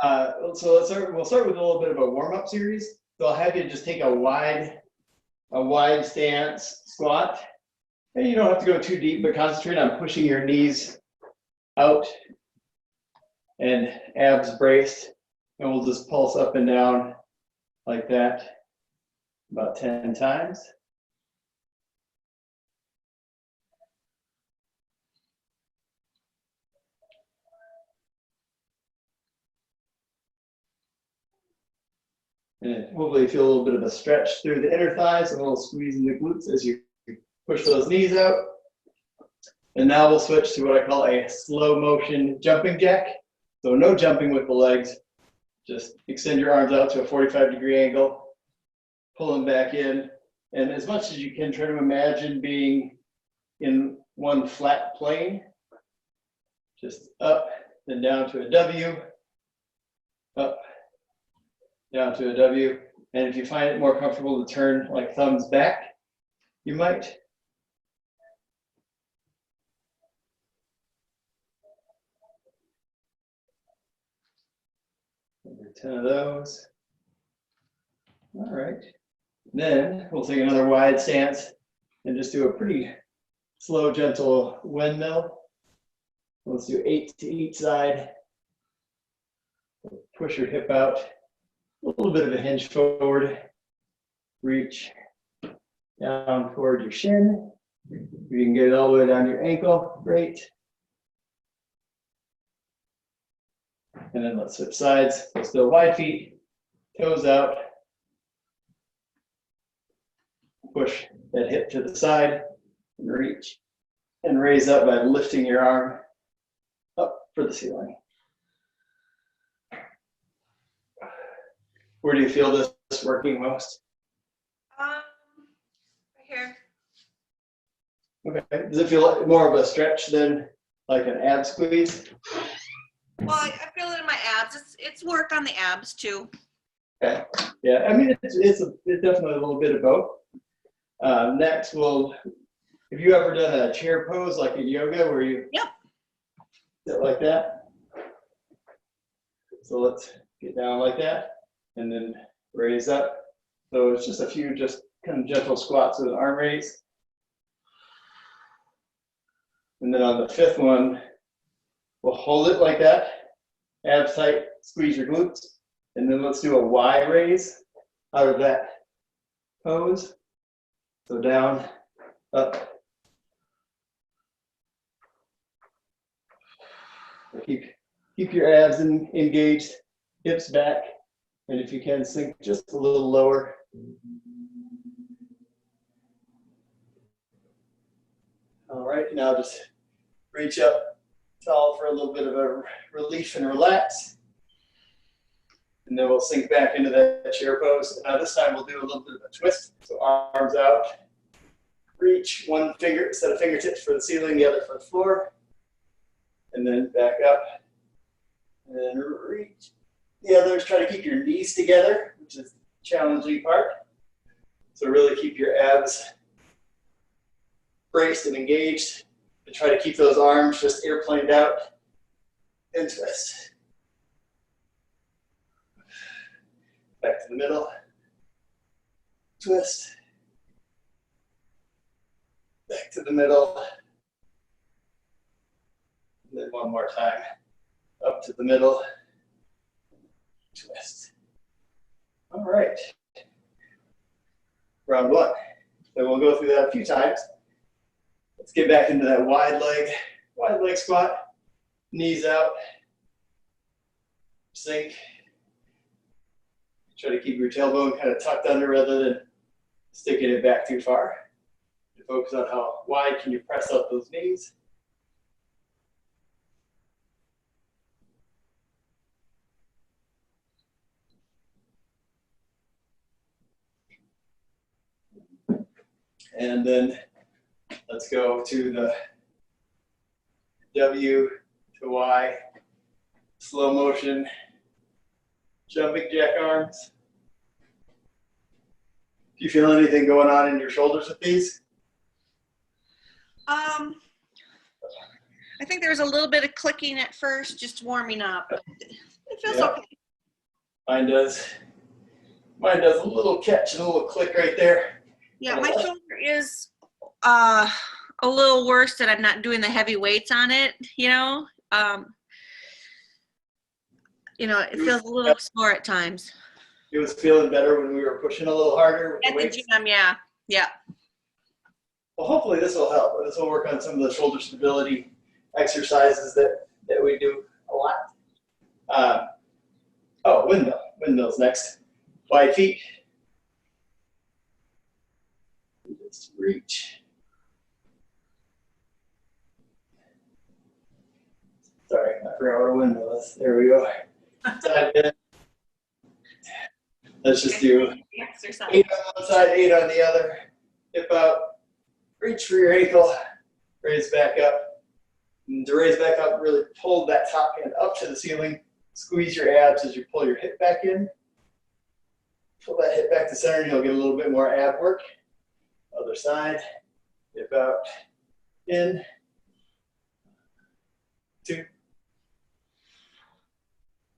So we'll start with a little bit of a warm-up series. So I'll have you just take a wide stance squat. And you don't have to go too deep, but concentrate on pushing your knees out and abs braced. And we'll just pulse up and down like that about 10 times. And hopefully feel a little bit of a stretch through the inner thighs, a little squeeze in the glutes as you push those knees out. And now we'll switch to what I call a slow motion jumping jack. So no jumping with the legs, just extend your arms out to a 45-degree angle, pull them back in, and as much as you can, try to imagine being in one flat plane, just up, then down to a W, up, down to a W. And if you find it more comfortable to turn like thumbs back, you might. Over 10 of those. All right. Then we'll take another wide stance and just do a pretty slow, gentle windmill. Let's do 8 to each side. Push your hip out. A little bit of a hinge forward. Reach down toward your shin. You can get it all the way down to your ankle. Great. And then let's switch sides. Let's go wide feet, toes out. Push that hip to the side and reach and raise up by lifting your arm up for the ceiling. Where do you feel this working most? Right here. Okay. Does it feel like more of a stretch than like an ab squeeze? Well, I feel it in my abs. It's work on the abs too. Okay. Yeah. I mean, it's definitely a little bit of both. Next, have you ever done a chair pose like in yoga where you sit like that? So let's get down like that and then raise up. So it's just a few just kind of gentle squats with an arm raise. And then on the fifth one, we'll hold it like that, abs tight, squeeze your glutes, and then let's do a Y raise out of that pose. So down, up. Keep your abs engaged, hips back, and if you can, sink just a little lower. All right, now just reach up tall for a little bit of a relief and relax. And then we'll sink back into that chair pose. Now this time we'll do a little bit of a twist. So arms out, reach one finger, set of fingertips for the ceiling, the other for the floor. And then back up. And then reach the others. Try to keep your knees together, which is the challenging part. So really keep your abs braced and engaged. And try to keep those arms just airplaned out and twist. Back to the middle. Twist. Back to the middle. And then one more time. Up to the middle. Twist. All right. Round one. So we'll go through that a few times. Let's get back into that wide leg squat. Knees out. Sink. Try to keep your tailbone kind of tucked under rather than sticking it back too far. Focus on how wide can you press up those knees. And then let's go to the W to Y, slow motion, jumping jack arms. Do you feel anything going on in your shoulders with these? I think there was a little bit of clicking at first, just warming up. It feels Yeah. okay. Mine does. Mine does a little catch and a little click right there. Yeah, my shoulder is a little worse that I'm not doing the heavy weights on it, you know. It feels a little sore at times. It was feeling better when we were pushing a little harder with the At the weights. gym, yeah. Yeah. Well, hopefully this will help. This will work on some of the shoulder stability exercises that we do a lot. Windmill. Windmill's next. Wide feet. Just reach. Sorry, I forgot what a windmill is. There we go. Side bend. Let's just do Exercise. 8 on one side, 8 on the other. Hip out. Reach for your ankle. Raise back up. And to raise back up, really pull that top hand up to the ceiling. Squeeze your abs as you pull your hip back in. Pull that hip back to center and you'll get a little bit more ab work. Other side. Hip out. In. 2.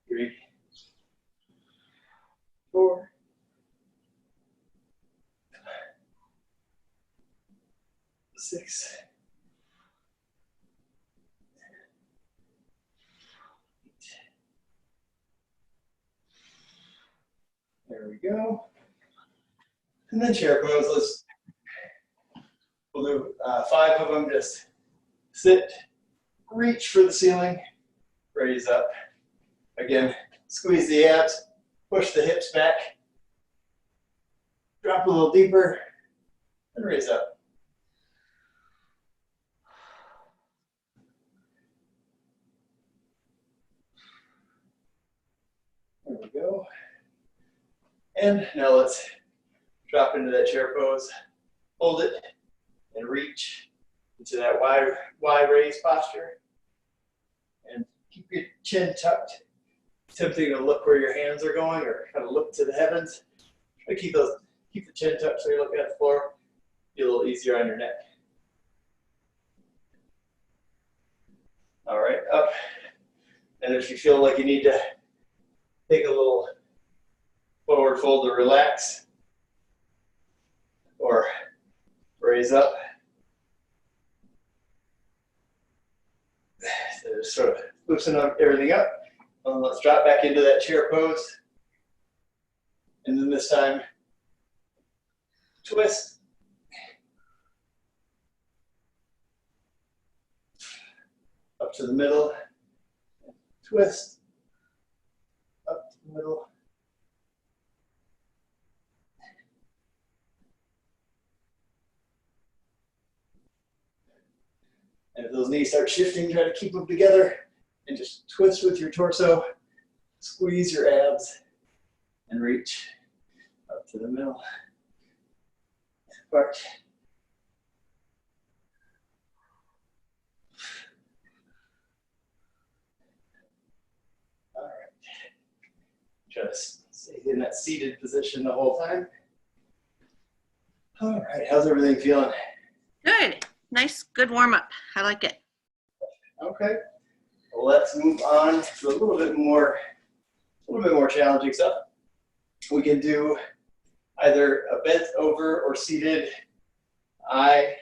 3. 4. 6. 8. There we go. And then chair pose. We'll do 5 of them. Just sit, reach for the ceiling, raise up. Again, squeeze the abs, push the hips back, drop a little deeper, and raise up. There we go. And now let's drop into that chair pose. Hold it and reach into that wide raised posture. And keep your chin tucked. Tempting to look where your hands are going or kind of look to the heavens. Try to keep the chin tucked so you're looking at the floor. Be a little easier on your neck. All right, up. And if you feel like you need to take a little forward fold to relax or raise up, so just sort of loosen up everything up. Let's drop back into that chair pose. And then this time, twist. Up to the middle. Twist. Up to the middle. And if those knees start shifting, try to keep them together and just twist with your torso. Squeeze your abs and reach up to the middle. Part. All right. Just stay in that seated position the whole time. All right, how's everything feeling? Good. Nice, good warm up. I like it. Okay. Well, let's move on to a little bit more challenging stuff. We can do either a bent over or seated I,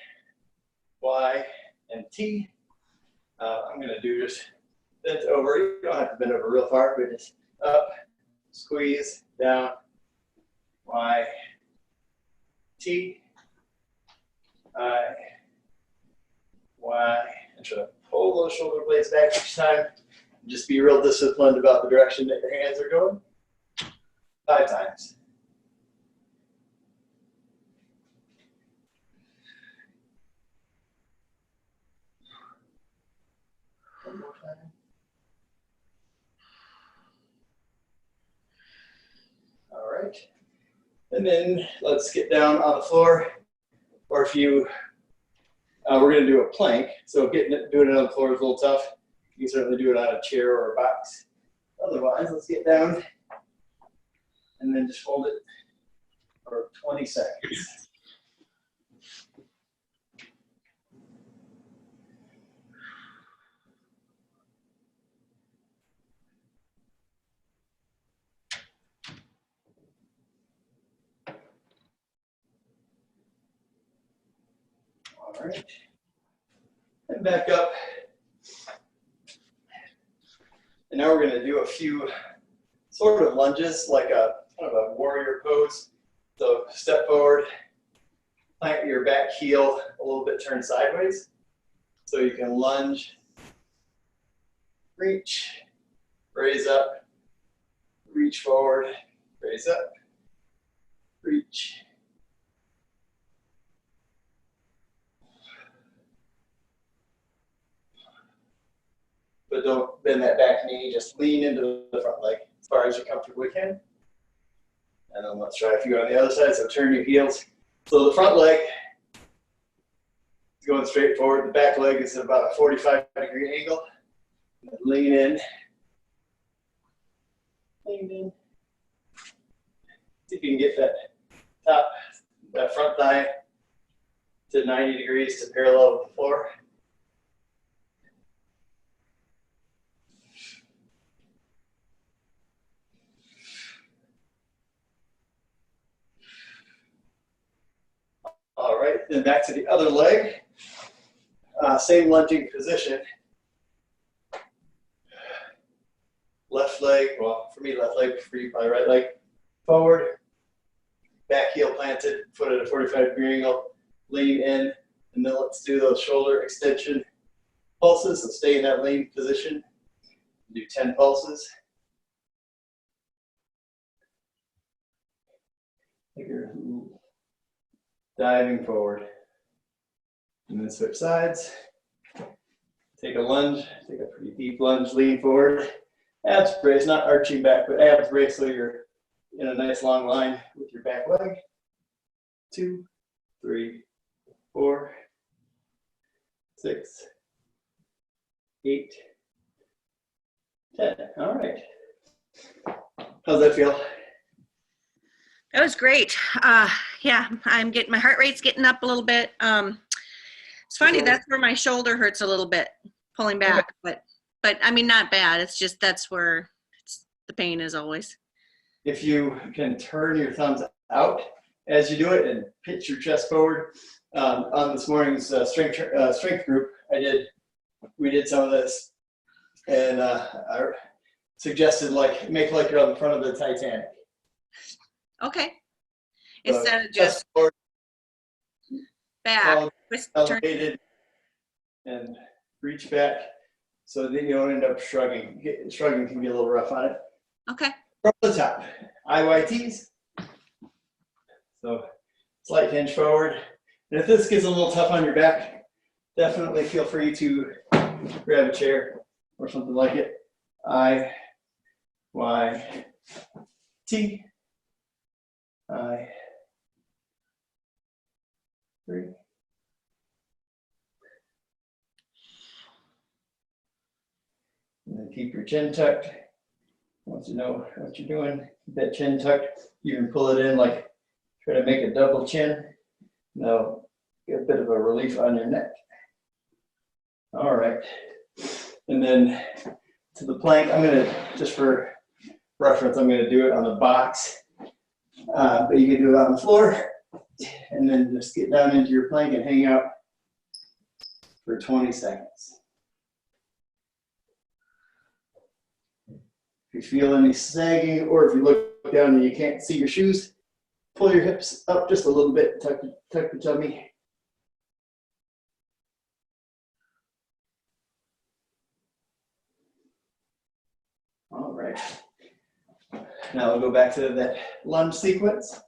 Y, and T. I'm going to do just bent over. You don't have to bend over real far, but just up, squeeze, down, Y, T, I, Y, and try to pull those shoulder blades back each time. Just be real disciplined about the direction that your hands are going. 5 times. One more time. All right. And then let's get down on the floor. Or if you, we're going to do a plank. So doing it on the floor is a little tough. You can certainly do it on a chair or a box. Otherwise, let's get down and then just hold it for 20 seconds. All right. And back up. And now we're going to do a few sort of lunges, like a kind of a warrior pose. So step forward, plant your back heel a little bit turned sideways. So you can lunge, reach, raise up, reach forward, raise up, reach. But don't bend that back knee, just lean into the front leg as far as you comfortably can. And then let's try a few on the other side, so turn your heels. So the front leg is going straight forward, the back leg is at about a 45-degree angle. Lean in. Lean in. See if you can get that front thigh to 90 degrees to parallel with the floor. All right, then back to the other leg. Same lunging position. Left leg, well, for me, left leg, for you, probably right leg. Forward, back heel planted, foot at a 45-degree angle, lean in, and then let's do those shoulder extension pulses. So stay in that lean position. Do 10 pulses. Diving forward. And then switch sides. Take a lunge, take a pretty deep lunge, lean forward. Abs brace, not arching back, but abs brace so you're in a nice long line with your back leg. 2, 3, 4, 6, 8, 10. All right. How's that feel? That was great. Yeah, I'm getting, my heart rate's getting up a little bit. It's funny, that's where my shoulder hurts a little bit, pulling back, but I mean, not bad. It's just, that's where the pain is always. If you can turn your thumbs out as you do it and pitch your chest forward. On this morning's strength group, we did some of this, and I suggested make like you're on the front of the Titanic. Okay. Instead of just back, elevated, and reach back, so that you don't end up shrugging. Shrugging can be a little rough on it. Okay. From the top, IYTs. So slight hinge forward. And if this gets a little tough on your back, definitely feel free to grab a chair or something like it. IYT. I, 3. And then keep your chin tucked. Once you know what you're doing, keep that chin tucked. You can pull it in, like try to make a double chin. Now get a bit of a relief on your neck. All right. And then to the plank, I'm going to, just for reference, I'm going to do it on the box. But you can do it on the floor. And then just get down into your plank and hang out for 20 seconds. If you feel any sagging, or if you look down and you can't see your shoes, pull your hips up just a little bit, tuck the tummy. All right. Now we'll go back to that lunge sequence.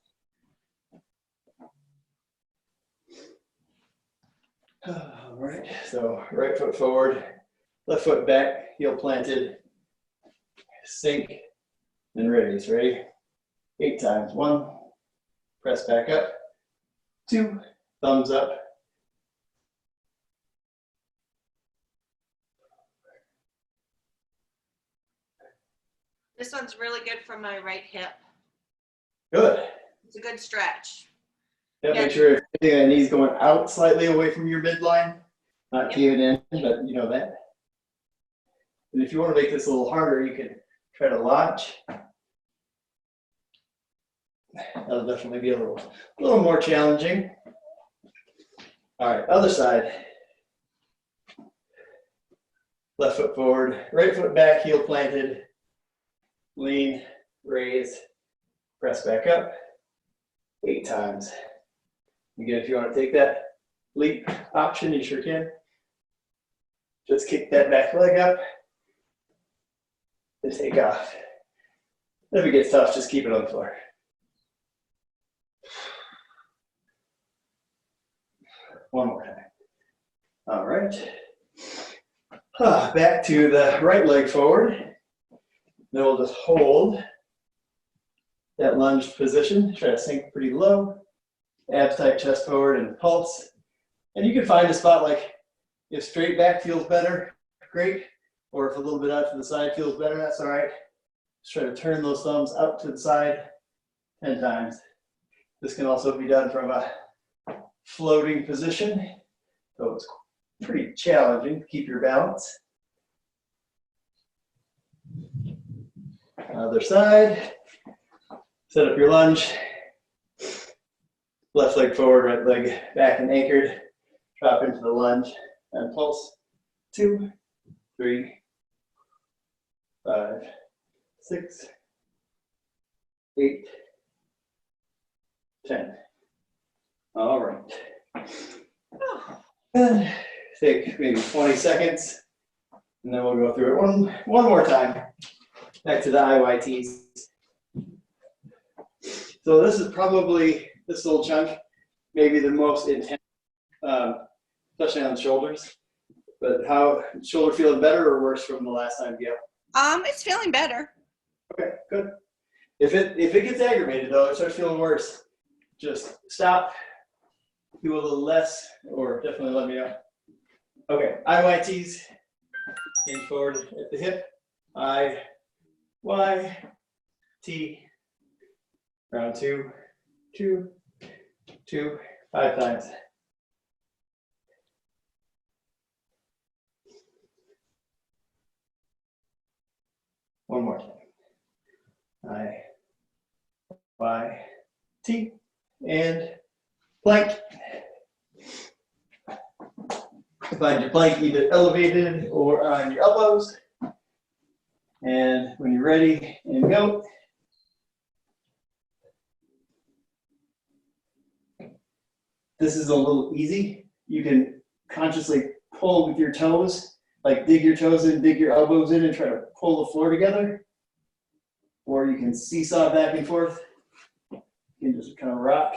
All right, so right foot forward, left foot back, heel planted, sink, and raise. Ready? 8 times. 1, press back up. 2, thumbs up. This one's really good for my right hip. Good. It's a good stretch. Yeah, make sure the knee's going out slightly away from your midline, not caving in, but you know that. And if you want to make this a little harder, you can try to launch. That'll definitely be a little more challenging. All right, other side. Left foot forward, right foot back, heel planted. Lean, raise, press back up. 8 times. Again, if you want to take that leap option, you sure can. Just kick that back leg up and take off. If it gets tough, just keep it on the floor. One more time. All right. Back to the right leg forward. Then we'll just hold that lunge position. Try to sink pretty low. Abs tight, chest forward, and pulse. And you can find a spot like if straight back feels better, great. Or if a little bit out to the side feels better, that's all right. Just try to turn those thumbs out to the side 10 times. This can also be done from a floating position. So it's pretty challenging to keep your balance. Other side. Set up your lunge. Left leg forward, right leg back and anchored. Drop into the lunge and pulse. 2, 3, 5, 6, 8, 10. All right. And take maybe 20 seconds, and then we'll go through it one more time. Back to the IYTs. So this is probably, this little chunk, maybe the most intense, especially on the shoulders. But how, shoulder feeling better or worse from the last time, Gail? It's feeling better. Okay, good. If it gets aggravated though, it starts feeling worse, just stop, do a little less, or definitely let me know. Okay, IYTs, in forward at the hip, I, Y, T, round 2, 2, 2, 5 times. One more time. I, Y, T, and plank. Find your plank either elevated or on your elbows. And when you're ready, and go. This is a little easy. You can consciously pull with your toes, like dig your toes in, dig your elbows in, and try to pull the floor together. Or you can seesaw back and forth. You can just kind of rock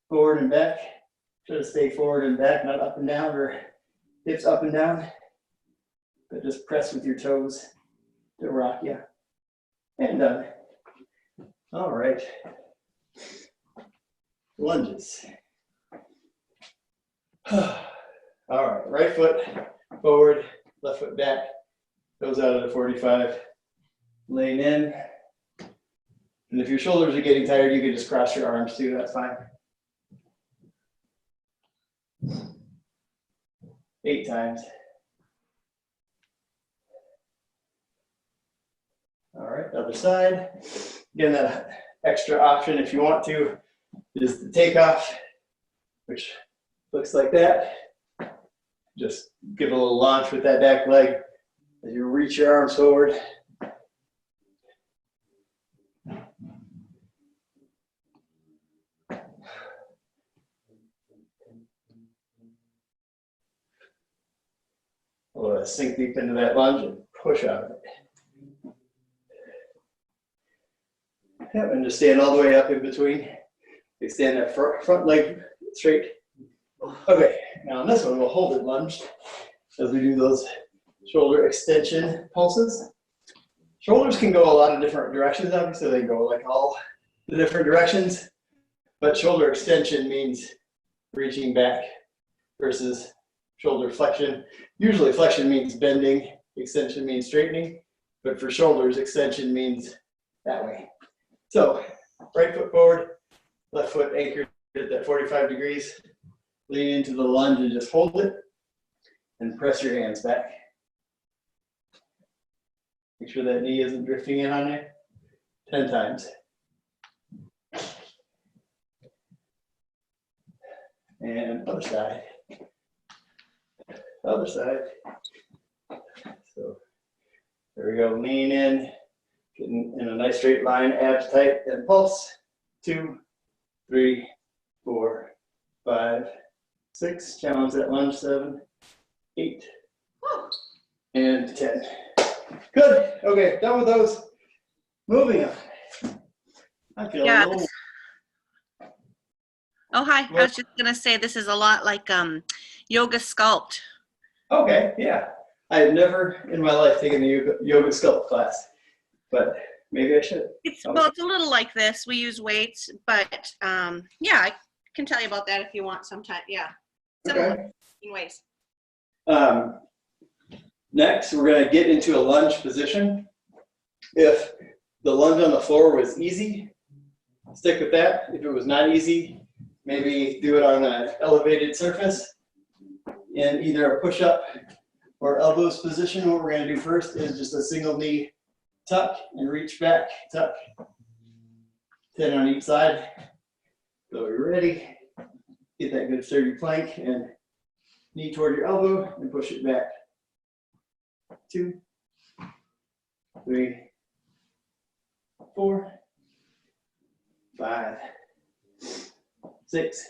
forward and back. Try to stay forward and back, not up and down or hips up and down. But just press with your toes to rock you. And done. All right. Lunges. All right, right foot forward, left foot back, goes out at a 45. Lean in. And if your shoulders are getting tired, you can just cross your arms too, that's fine. 8 times. All right, other side. Again, that extra option if you want to is the takeoff, which looks like that. Just give a little launch with that back leg as you reach your arms forward. We'll sink deep into that lunge and push out of it. Yep, and just stand all the way up in between. Extend that front leg straight. Okay, now on this one, we'll hold it lunged as we do those shoulder extension pulses. Shoulders can go a lot of different directions, obviously they go like all the different directions, but shoulder extension means reaching back versus shoulder flexion. Usually flexion means bending, extension means straightening, but for shoulders, extension means that way. So, right foot forward, left foot anchored at that 45 degrees. Lean into the lunge and just hold it and press your hands back. Make sure that knee isn't drifting in on you. 10 times. And other side. Other side. So there we go. Lean in, getting in a nice straight line, abs tight, and pulse. 2, 3, 4, 5, 6. Challenge that lunge. 7, 8, and 10. Good. Okay, done with those. Moving on. I feel Yeah. a little. Oh, hi. I was just gonna say this is a lot like yoga sculpt. Okay, yeah. I have never in my life taken the yoga sculpt class, but maybe I should. Well, it's a little like this. We use weights, but yeah, I can tell you about that if you want sometime. Yeah, similar in ways. Next, we're going to get into a lunge position. If the lunge on the floor was easy, stick with that. If it was not easy, maybe do it on an elevated surface in either a push-up or elbows position. What we're going to do first is just a single knee tuck and reach back, tuck. 10 on each side. So we're ready. Get that good sturdy plank and knee toward your elbow and push it back. 2, 3, 4, 5, 6,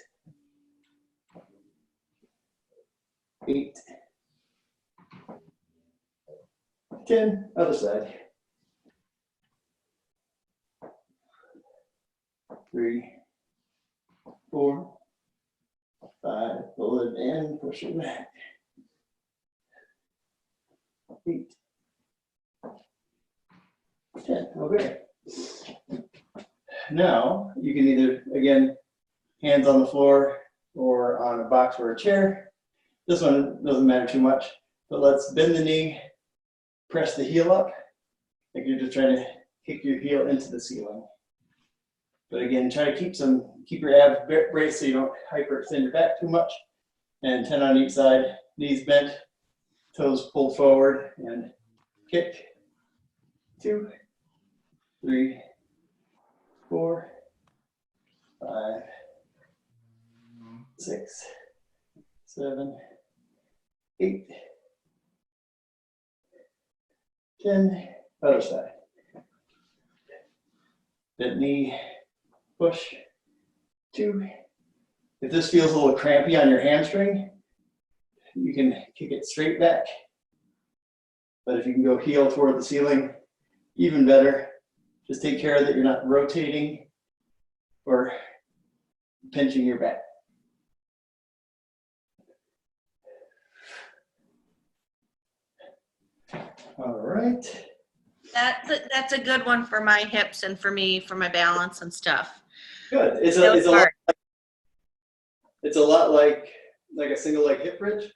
8, 10. Other side. 3, 4, 5. Pull it in, push it back. 8, 10. Okay. Now you can either, again, hands on the floor or on a box or a chair. This one doesn't matter too much, but let's bend the knee, press the heel up, like you're just trying to kick your heel into the ceiling. But again, try to keep your abs braced so you don't hyperextend your back too much. And 10 on each side, knees bent, toes pulled forward, and kick. 2, 3, 4, 5, 6, 7, 8, 10. Other side. Bent knee, push. 2. If this feels a little crampy on your hamstring, you can kick it straight back. But if you can go heel toward the ceiling, even better. Just take care that you're not rotating or pinching your back. All right. That's a good one for my hips and for me, for my balance and stuff. Good. It's a lot like a single leg hip bridge,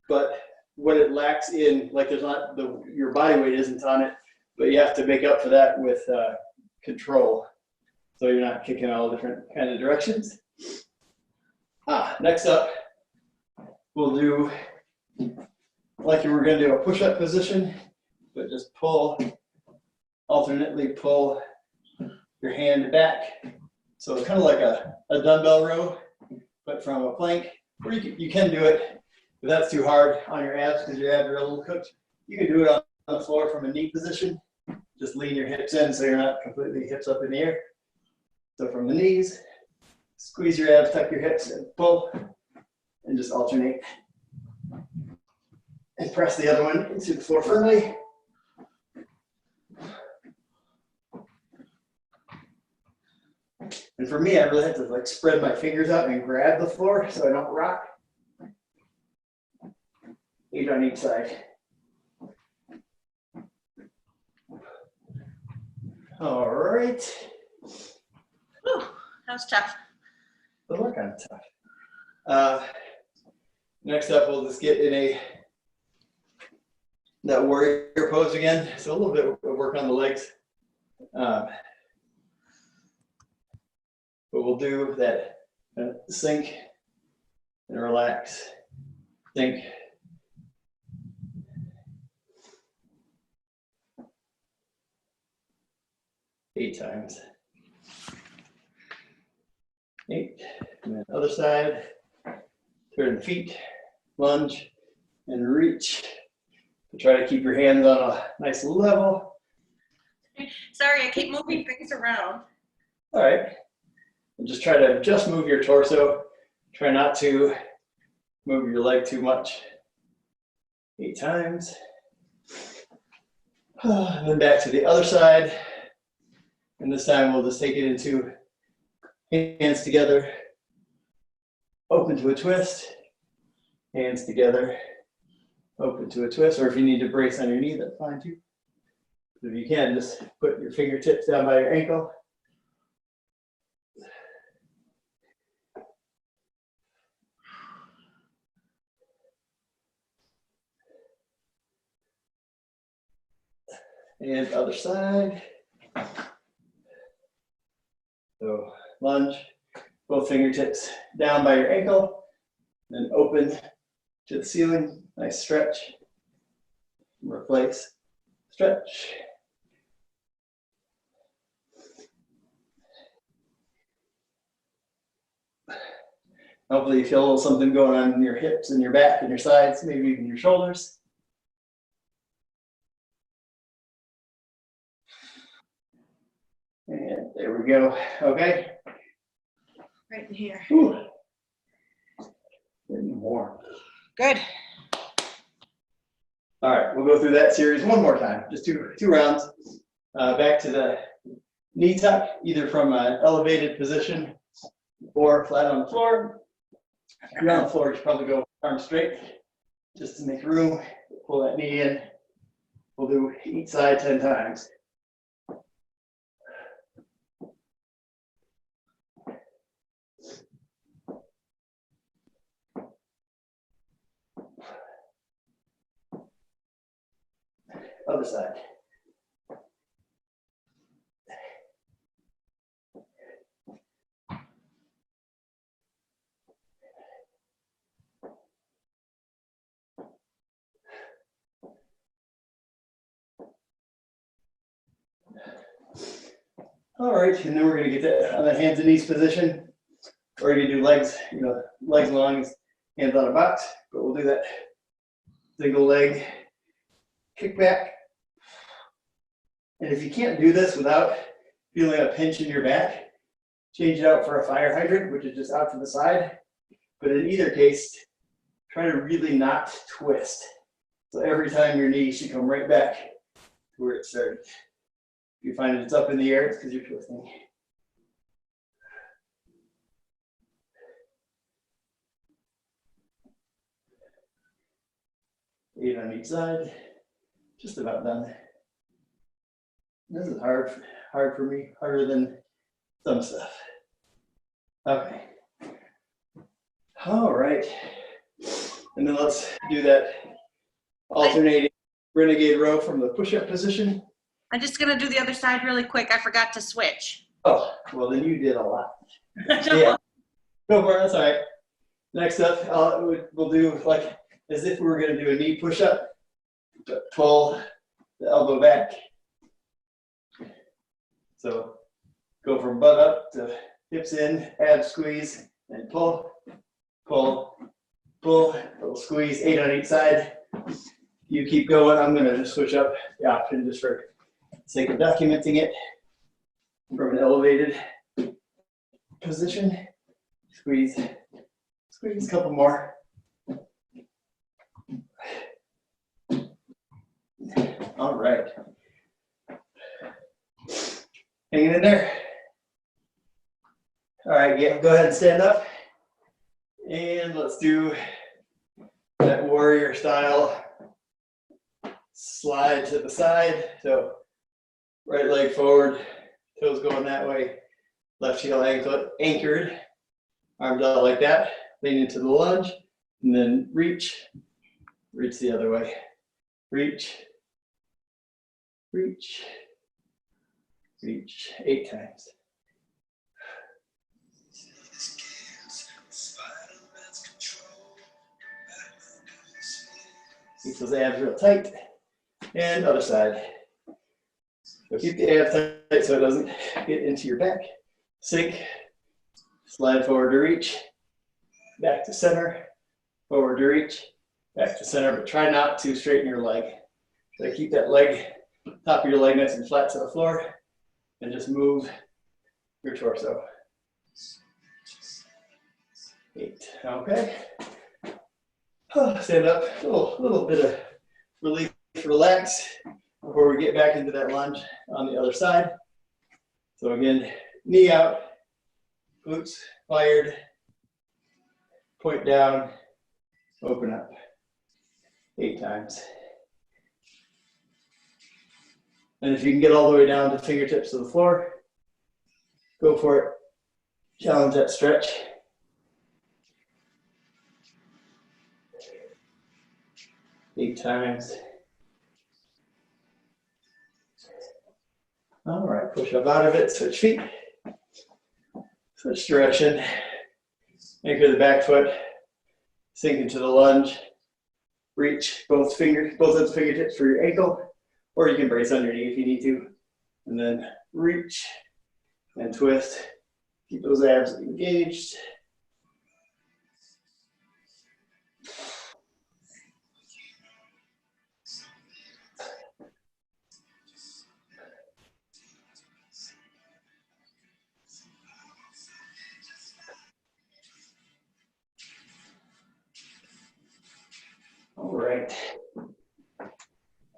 but what it lacks in, like there's not your body weight isn't on it, but you have to make up for that with control. So you're not kicking all different kind of directions. Next up, we'll do like you were going to do a push-up position, but just alternately pull your hand back. So it's kind of like a dumbbell row, but from a plank. Or you can do it, if that's too hard on your abs because your abs are a little cooked. You can do it on the floor from a knee position. Just lean your hips in so you're not completely hips up in the air. So from the knees, squeeze your abs, tuck your hips, and pull, and just alternate. And press the other one into the floor firmly. And for me, I really have to like spread my fingers out and grab the floor so I don't rock. 8 on each side. All right. Whew, that was tough. Those are kind of tough. Next up, we'll just get in that warrior pose again. So a little bit of work on the legs. But we'll do that sink and relax. Sink. Eight times. 8. And then other side. Turn the feet, lunge, and reach. Try to keep your hands on a nice level. Sorry, I keep moving things around. All right. And just try to just move your torso. Try not to move your leg too much. 8 times. Then back to the other side. And this time we'll just take it into hands together, open to a twist, hands together, open to a twist, or if you need to brace on your knee, that's fine too. If you can, just put your fingertips down by your ankle. And other side. So lunge, both fingertips down by your ankle, then open to the ceiling, nice stretch. Replace, stretch. Hopefully you feel a little something going on in your hips and your back and your sides, maybe even your shoulders. And there we go. Okay. Right in here. Ooh. Getting warm. Good. All right, we'll go through that series one more time. Just two rounds. Back to the knee tuck, either from an elevated position or flat on the floor. If you're on the floor, you should probably go arms straight just to make room. Pull that knee in. We'll do each side 10 times. Other side. All right, and then we're going to get that on the hands and knees position. Or you can do legs, legs long, hands on a box, but we'll do that single leg kick back. And if you can't do this without feeling a pinch in your back, change it out for a fire hydrant, which is just out to the side. But in either case, try to really not twist. So every time your knee should come right back to where it started. If you find it's up in the air, it's because you're twisting. Eight on each side. Just about done. This is hard for me, harder than some stuff. Okay. All right. And then let's do that alternating renegade row from the push-up position. I'm just gonna do the other side really quick. I forgot to switch. Oh, well then you did a lot. Yeah. Go for it, that's all right. Next up, we'll do like as if we were gonna do a knee push-up. Pull the elbow back. So go from butt up to hips in, ab squeeze, and pull, pull, pull, little squeeze, 8 on each side. You keep going. I'm gonna just switch up the option just for the sake of documenting it from an elevated position. Squeeze, squeeze, a couple more. All right. Hanging in there. All right, yeah, go ahead and stand up. And let's do that warrior style slide to the side. So right leg forward, toes going that way, left heel ankle anchored, arms out like that, lean into the lunge, and then reach the other way. Reach, reach, reach, 8 times. Keep those abs real tight. And other side. So keep the abs tight so it doesn't get into your back. Sink, slide forward to reach, back to center, forward to reach, back to center, but try not to straighten your leg. So keep that leg, top of your leg nice and flat to the floor, and just move your torso. 8, okay. Stand up, a little bit of relief, relax before we get back into that lunge on the other side. So again, knee out, glutes fired, point down, open up. 8 times. And if you can get all the way down to fingertips to the floor, go for it. Challenge that stretch. 8 times. All right, push up out of it, switch feet. Switch direction. Anchor the back foot. Sink into the lunge. Reach both ends of fingertips for your ankle, or you can brace on your knee if you need to. And then reach and twist. Keep those abs engaged. All right.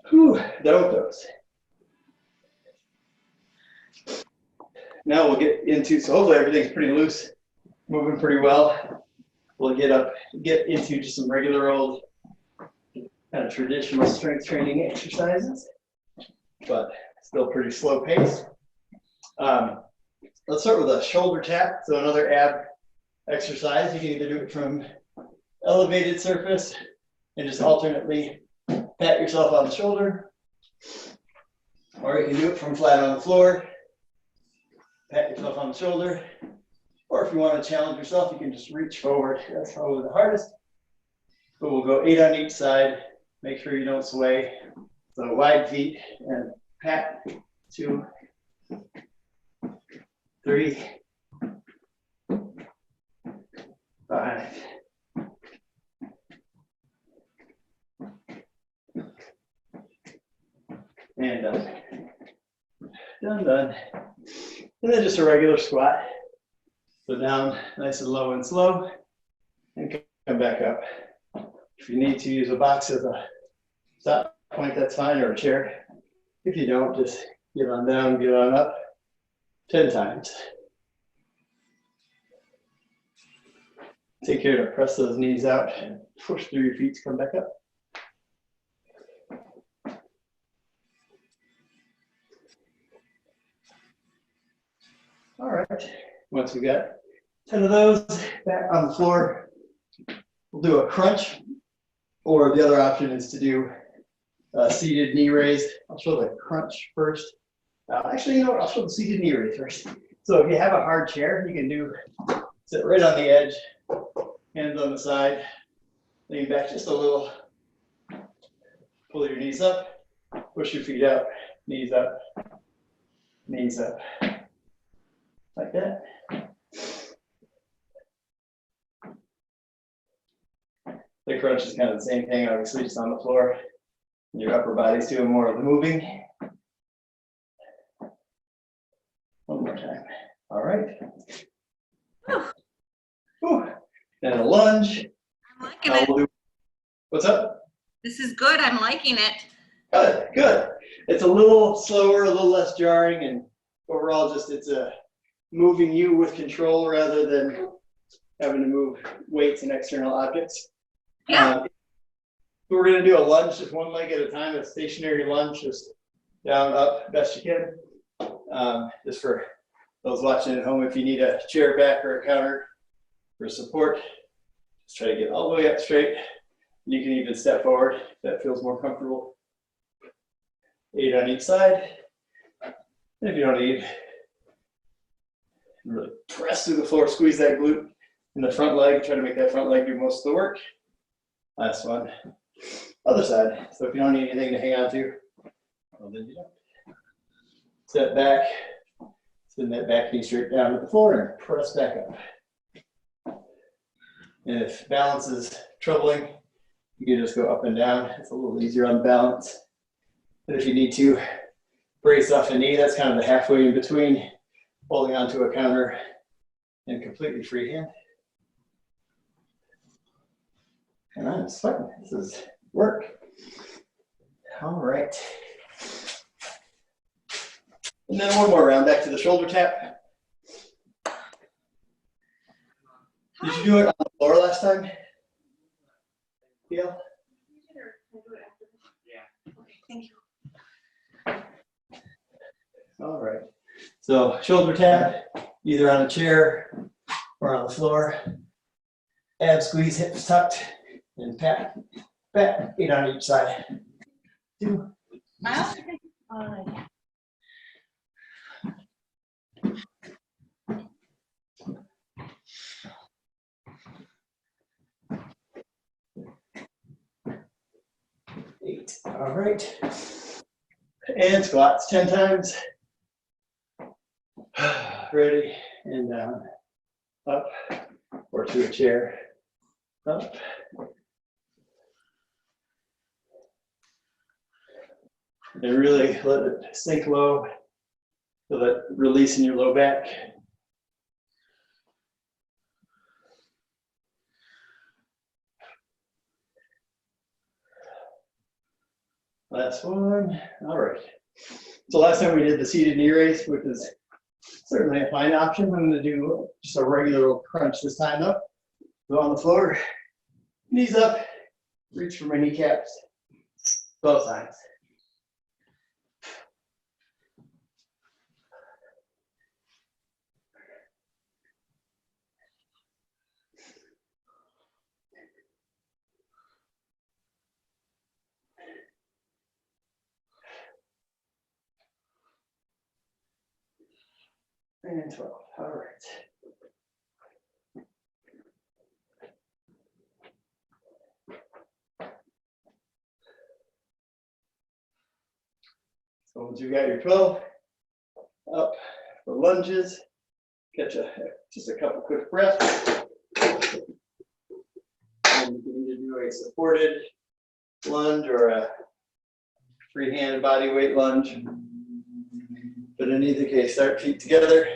Whew, done with those. Now we'll get into, so hopefully everything's pretty loose, moving pretty well. We'll get into just some regular old kind of traditional strength training exercises, but still pretty slow pace. Let's start with a shoulder tap. So another ab exercise. You can either do it from elevated surface and just alternately pat yourself on the shoulder, or you can do it from flat on the floor. Pat yourself on the shoulder, or if you want to challenge yourself, you can just reach forward. That's probably the hardest. But we'll go 8 on each side. Make sure you don't sway. So wide feet and pat. 2, 3, 5. And done. Done. And then just a regular squat. So down nice and low and slow, and come back up. If you need to use a box as a stop point, that's fine, or a chair. If you don't, just get on down, get on up. 10 times. Take care to press those knees out and push through your feet to come back up. All right, once we got 10 of those, back on the floor, we'll do a crunch, or the other option is to do a seated knee raise. I'll show the crunch first. Actually, you know what, I'll show the seated knee raise first. So if you have a hard chair, you can sit right on the edge, hands on the side, lean back just a little, pull your knees up, push your feet out, knees up, like that. The crunch is kind of the same thing, obviously, just on the floor. Your upper body's doing more of the moving. One more time. All right. Whew. Then a lunge. I'm liking it. What's up? This is good. I'm liking it. Good. It's a little slower, a little less jarring, and overall just it's moving you with control rather than having to move weights and external objects. Yeah. We're going to do a lunge just one leg at a time, a stationary lunge, just down, up, best you can. Just for those watching at home, if you need a chair back or a counter for support, just try to get all the way up straight. You can even step forward if that feels more comfortable. 8 on each side. And if you don't need, really press through the floor, squeeze that glute in the front leg, try to make that front leg do most of the work. Last one. Other side. So if you don't need anything to hang on to, well, then you don't. Step back, send that back knee straight down to the floor and press back up. And if balance is troubling, you can just go up and down. It's a little easier on balance. But if you need to brace off a knee, that's kind of the halfway in between holding onto a counter and completely freehand. And I'm sweating. This is work. All right. And then one more round back to the shoulder tap. Did you do it on the floor last time? Yeah. Okay, thank you. All right. So shoulder tap, either on a chair or on the floor. Ab squeeze, hips tucked, and pat, pat, 8 on each side. 2. I also think, Eight. All right. And squats 10 times. Ready, and down, up, or to a chair, up. And really let it sink low. Feel that release in your low back. Last one. All right. So last time we did the seated knee raise, which is certainly a fine option. I'm going to do just a regular little crunch this time though. Go on the floor, knees up, reach for my kneecaps, both sides. And 12. All right. So once you've got your 12, up for lunges, catch just a couple quick breaths. And you can either do a supported lunge or a free-handed body weight lunge. But in either case, start feet together.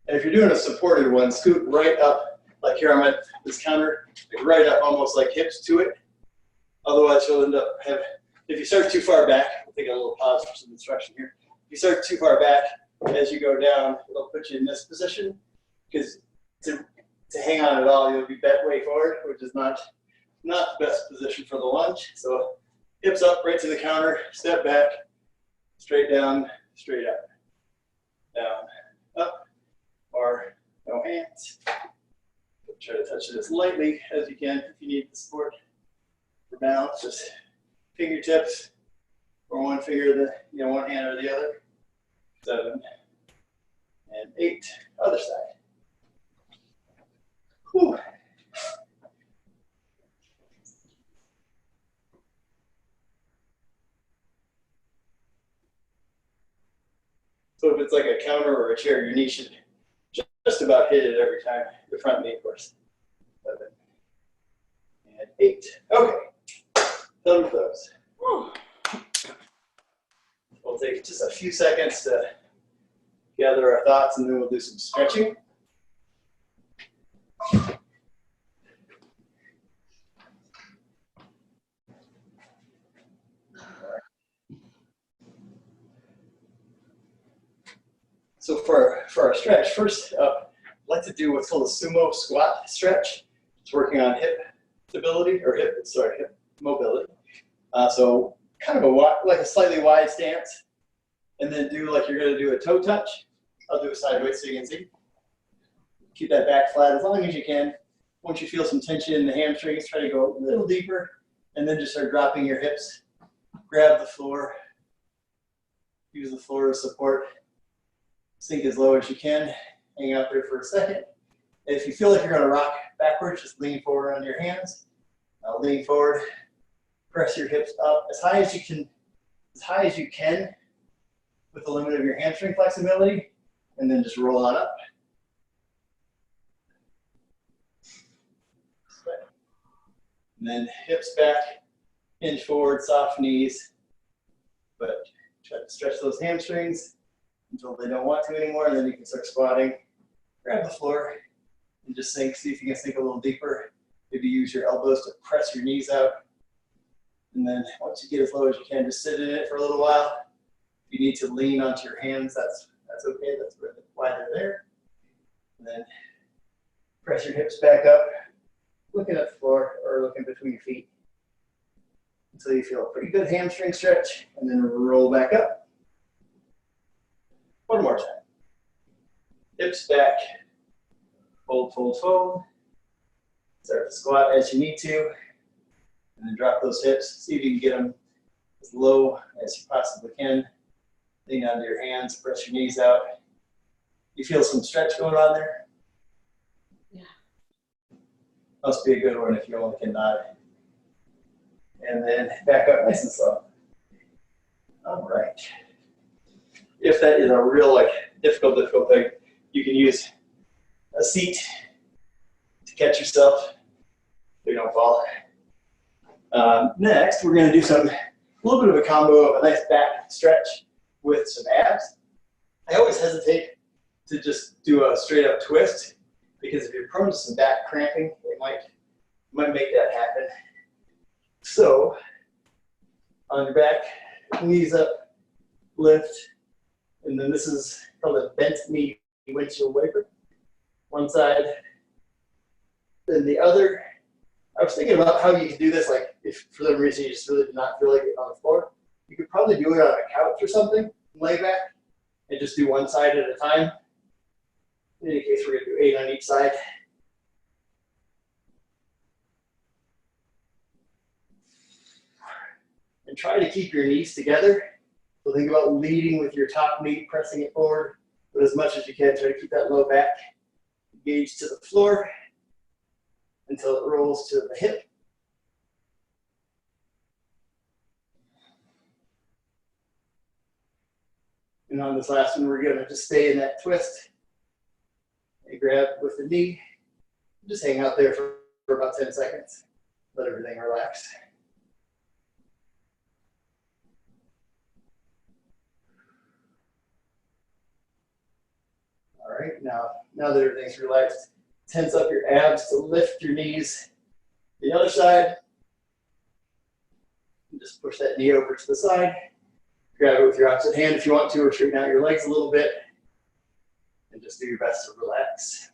And if you're doing a supported one, scoot right up, like here I'm at this counter, like right up almost like hips to it. Otherwise you'll end up having, if you start too far back, I'll take a little pause for some instruction here. If you start too far back, as you go down, it'll put you in this position, because to hang on at all, you'll be bent way forward, which is not the best position for the lunge. So hips up, right to the counter, step back, straight down, straight up, down, up, or no hands. Try to touch it as lightly as you can if you need the support. For balance, just fingertips or one finger, one hand or the other. 7 and 8, other side. Whew. So if it's like a counter or a chair, your knee should just about hit it every time. The front knee, of course. 7 and 8. Okay. Done with those. Whew. We'll take just a few seconds to gather our thoughts, and then we'll do some stretching. So for our stretch, first up, I'd like to do what's called a sumo squat stretch. It's working on hip stability, or hip mobility. So kind of like a slightly wide stance, and then do like you're going to do a toe touch. I'll do it sideways so you can see. Keep that back flat as long as you can. Once you feel some tension in the hamstrings, try to go a little deeper, and then just start dropping your hips. Grab the floor. Use the floor as support. Sink as low as you can. Hang out there for a second. And if you feel like you're going to rock backwards, just lean forward on your hands. Lean forward. Press your hips up as high as you can, with the limit of your hamstring flexibility, and then just roll on up. And then hips back, hinge forward, soft knees. But try to stretch those hamstrings until they don't want to anymore. And then you can start squatting. Grab the floor and just sink. See if you can sink a little deeper. Maybe use your elbows to press your knees out. And then once you get as low as you can, just sit in it for a little while. If you need to lean onto your hands, that's okay. That's why they're there. And then press your hips back up, looking at the floor or looking between your feet until you feel a pretty good hamstring stretch, and then roll back up. One more time. Hips back, fold, fold, fold. Start to squat as you need to, and then drop those hips. See if you can get them as low as you possibly can. Lean onto your hands, press your knees out. You feel some stretch going on there? Yeah. Must be a good one if you only can nod. And then back up nice and slow. All right. If that is a real difficult thing, you can use a seat to catch yourself so you don't fall. Next, we're going to do a little bit of a combo of a nice back stretch with some abs. I always hesitate to just do a straight up twist because if you're prone to some back cramping, it might make that happen. So, on your back, knees up, lift, and then this is called a bent knee windshield wiper. One side, then the other. I was thinking about how you could do this, like if for some reason you just really did not feel like it on the floor. You could probably do it on a couch or something, lay back, and just do one side at a time. In any case, we're going to do 8 on each side. And try to keep your knees together. So think about leading with your top knee, pressing it forward, but as much as you can, try to keep that low back engaged to the floor until it rolls to the hip. And on this last one, we're going to just stay in that twist and grab with the knee. Just hang out there for about 10 seconds. Let everything relax. All right, now that everything's relaxed, tense up your abs to lift your knees. The other side, and just push that knee over to the side. Grab it with your opposite hand if you want to, or straighten out your legs a little bit. And just do your best to relax.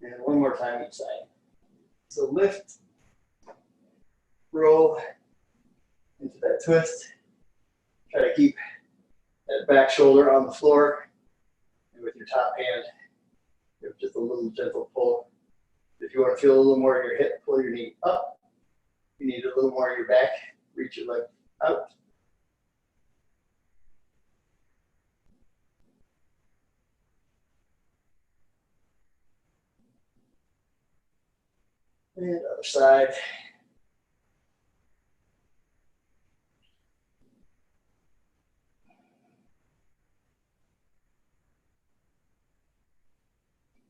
And one more time each side. So lift, roll into that twist. Try to keep that back shoulder on the floor. And with your top hand, give just a little gentle pull. If you want to feel a little more of your hip, pull your knee up. If you need a little more of your back, reach your leg out. And other side.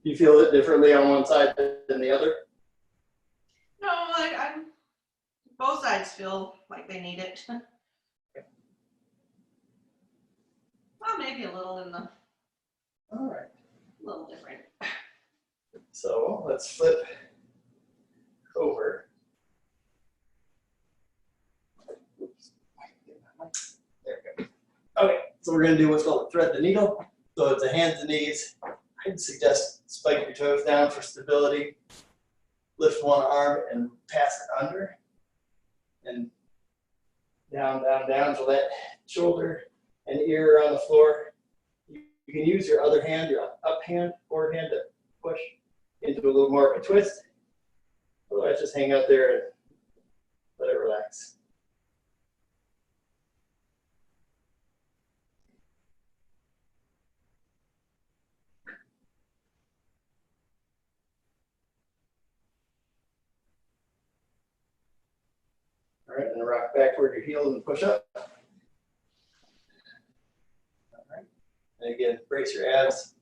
You feel it differently on one side than the other? No, I'm both sides feel like they need it. Well, maybe a little in the. All right. A little different. So let's flip over. Oops. There we go. Okay, so we're going to do what's called a thread the needle. So it's a hands and knees. I'd suggest spike your toes down for stability. Lift one arm and pass it under. And down, down, down so that shoulder and ear are on the floor. You can use your other hand, your up hand, forward hand to push into a little more of a twist. Otherwise, just hang out there and let it relax. All right, and rock back toward your heels and push up. All right. And again, brace your abs.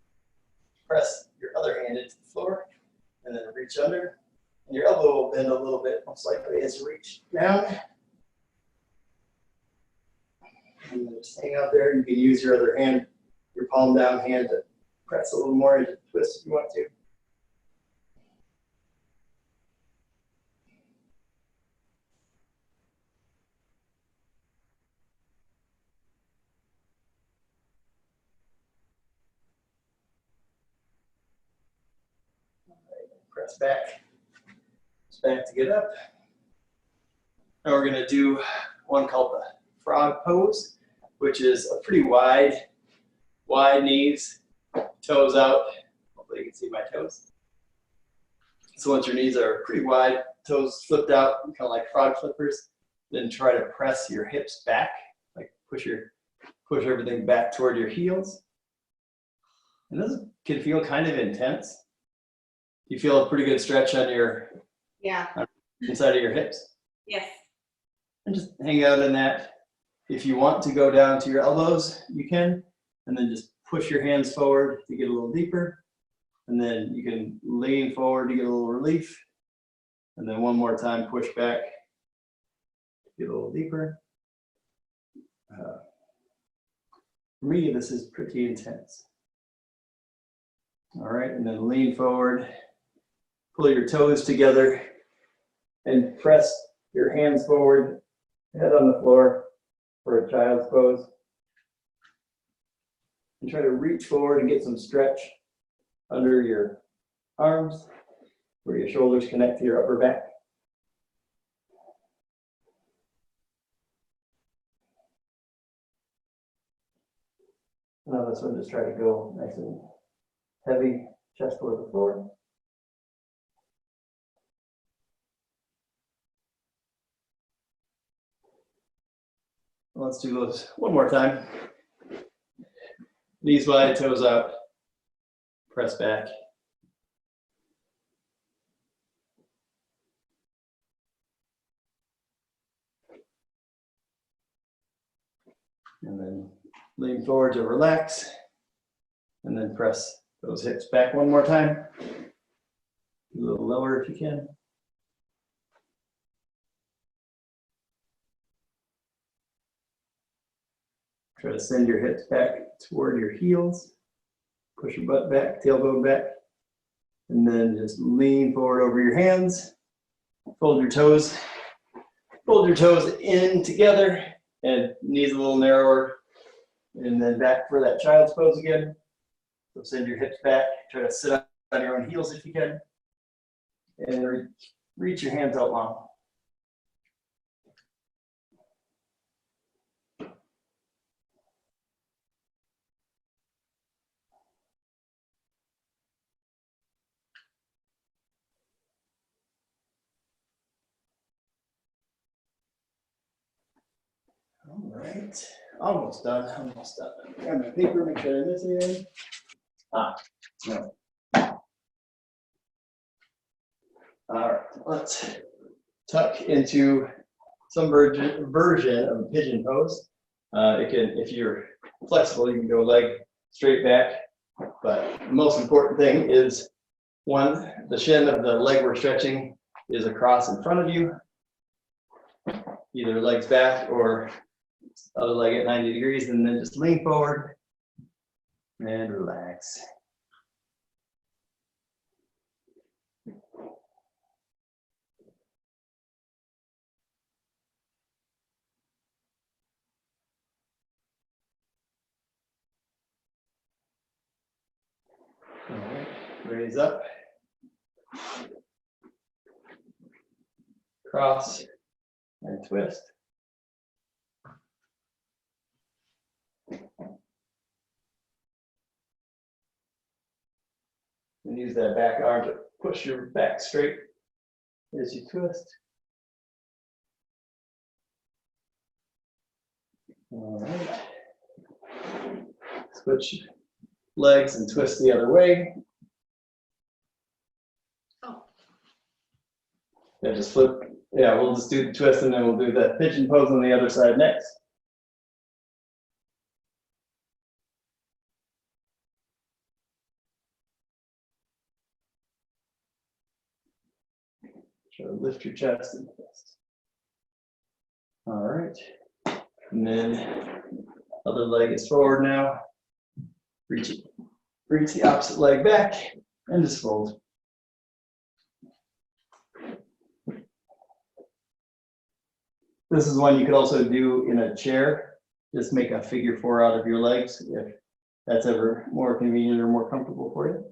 Press your other hand into the floor, and then reach under. And your elbow will bend a little bit, most likely, as you reach down. And then just hang out there. You can use your other hand, your palm down hand, to press a little more into the twist if you want to. Press back. Press back to get up. Now we're going to do one called the frog pose, which is a pretty wide knees, toes out. Hopefully you can see my toes. So once your knees are pretty wide, toes flipped out, kind of like frog flippers, then try to press your hips back, like push everything back toward your heels. And this can feel kind of intense. You feel a pretty good stretch on your inside of your hips. Yes. And just hang out in that. If you want to go down to your elbows, you can, and then just push your hands forward to get a little deeper. And then you can lean forward to get a little relief. And then one more time, push back, get a little deeper. For me, this is pretty intense. All right, and then lean forward, pull your toes together, and press your hands forward, head on the floor for a child's pose. And try to reach forward and get some stretch under your arms, where your shoulders connect to your upper back. Now this one, just try to go nice and heavy, chest toward the floor. Let's do those one more time. Knees wide, toes out, press back. And then lean forward to relax, and then press those hips back one more time. A little lower if you can. Try to send your hips back toward your heels. Push your butt back, tailbone back. And then just lean forward over your hands. Fold your toes. Fold your toes in together and knees a little narrower. And then back for that child's pose again. So send your hips back. Try to sit up on your own heels if you can. And reach your hands out long. All right, almost done, almost done. Grab my paper, make sure I didn't miss anything. No. All right, let's tuck into some version of a pigeon pose. It can, if you're flexible, you can go leg straight back, but the most important thing is, one, the shin of the leg we're stretching is across in front of you, either legs back or other leg at 90 degrees, and then just lean forward and relax. All right, raise up, cross, and twist. And use that back arm to push your back straight as you twist. All right. Switch legs and twist the other way. Oh. And just flip Yeah, we'll just do the twist and then we'll do that pigeon pose on the other side next. So lift your chest and twist. All right. And then other leg is forward now. Reach it. Reach the opposite leg back and just fold. This is one you could also do in a chair. Just make a figure 4 out of your legs if that's ever more convenient or more comfortable for you.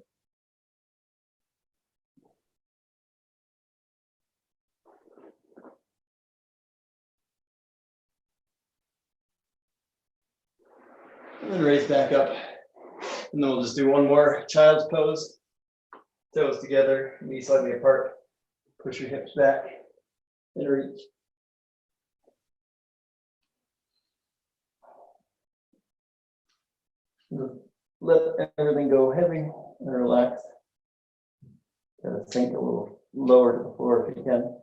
And then raise back up. And then we'll just do one more child's pose. Toes together, knees slightly apart. Push your hips back and reach. Let everything go heavy and relax. Gotta sink a little lower to the floor if you can.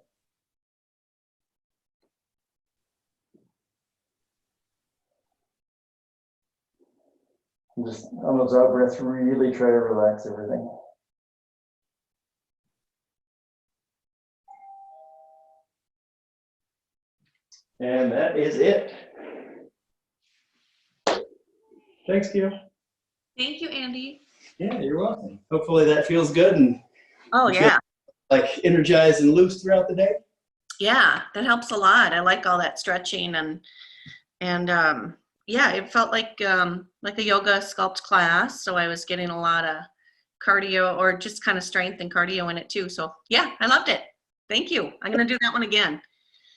Just on those out breaths, really try to relax everything. And that is it. Thanks, Kio. Thank you, Andy. Yeah, you're welcome. Hopefully that feels good and Oh, you feel yeah. like energized and loose throughout the day. Yeah, that helps a lot. I like all that stretching and yeah, it felt like a yoga sculpt class. So I was getting a lot of cardio or just kind of strength and cardio in it too. So yeah, I loved it. Thank you. I'm going to do that one again.